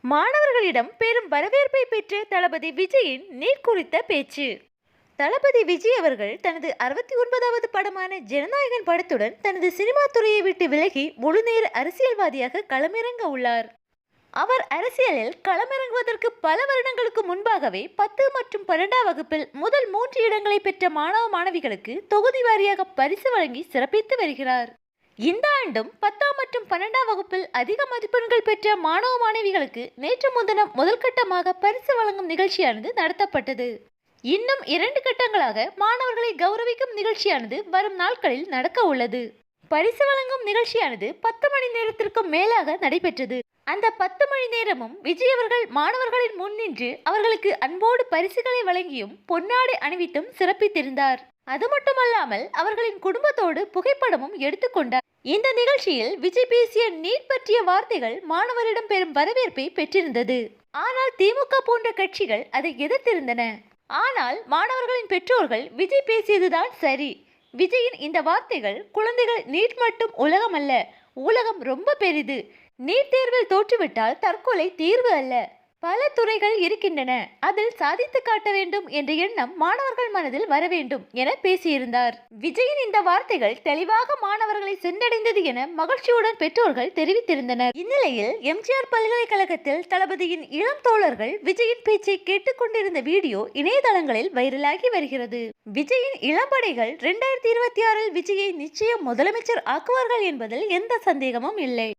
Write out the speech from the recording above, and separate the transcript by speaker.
Speaker 1: மாணவர்களிடம் பெரும் வரவேற்பை பெற்ற தளபதி விஜயின் நீட் குறித்த பேச்சு. தளபதி விஜய் அவர்கள் தனது 69வது படமான ஜனநாயகன் படத்துடன் தனது சினிமா துறையை விட்டு விலகி முழுநேர அரசியல்வாதியாக களமிறங்க உள்ளார். அவர் அரசியலில் களமிறங்குவதற்கு பல வருடங்களுக்கு முன்பாகவே 10 மற்றும் 12ஆம் வகுப்பில் முதல் 3 இடங்களை பெற்ற மாணவ மாணவிகளுக்கு தொகுதி வாரியாக பரிசு வழங்கி சிறப்பித்து வருகிறார். இந்த ஆண்டும் 10ஆம் மற்றும் 12ஆம் வகுப்பில் அதிக மதிப்பெண்கள் பெற்ற மாணவ மாணவிகளுக்கு நேற்று முன்தினம் முதல் கட்டமாக பரிசு வழங்கும் நிகழ்ச்சியானது நடத்தப்பட்டது. இன்னும் 2 கட்டங்களாக மாணவர்களை கௌரவிக்கும் நிகழ்ச்சியானது வரும் நாட்களில் நடக்க உள்ளது. பரிசு வழங்கும் நிகழ்ச்சியானது 10 மணி நேரத்திற்கும் மேலாக நடைபெற்றது. அந்த 10 மணி நேரமும் விஜய் அவர்கள் மாணவர்களின் முன் நின்று அவர்களுக்கு அன்போடு பரிசுகளை வழங்கியும் பொன்னாடை அணிவித்தும் சிறப்பித்திருந்தார். அது மட்டுமல்லாமல் அவர்களின் குடும்பத்தோடு புகைப்படமும் எடுத்துக்கொண்டார். இந்த நிகழ்ச்சியில் விஜய் பேசிய நீட் பற்றிய வார்த்தைகள் மாணவரிடம் பெரும் வரவேற்பை பெற்றிருந்தது. ஆனால் திமுக போன்ற கட்சிகள் அதை எதிர்த்திருந்தன. ஆனால் மாணவர்களின் பெற்றோர்கள் விஜய் பேசியதுதான் சரி. விஜயின் இந்த வார்த்தைகள் குழந்தைகள் நீட் மட்டும் உலகம் அல்ல, உலகம் ரொம்ப பெரிது. நீட் தேர்வில் தோற்றுவிட்டால் தற்கொலை தீர்வு அல்ல. பல துறைகள் இருக்கின்றன, அதில் சாதித்து காட்ட வேண்டும் என்ற எண்ணம் மாணவர்கள் மனதில் வர வேண்டும் என பேசியிருந்தார். விஜயின் இந்த வார்த்தைகள் தெளிவாக மாணவர்களை சென்றடைந்தது என மகிழ்ச்சியுடன் பெற்றோர்கள் தெரிவித்திருந்தனர். இந்நிலையில் எம்ஜிஆர் பல்கலைக்கழகத்தில் தளபதியின் இளம் தோழர்கள் விஜயின் பேச்சை கேட்டுக்கொண்டிருந்த வீடியோ இணையதளங்களில் வைரலாகி வருகிறது. விஜயின் இளம்படைகள் 2026இல் விஜயை நிச்சயம் முதலமைச்சர் ஆக்குவார்கள் என்பதில் எந்த சந்தேகமும் இல்லை.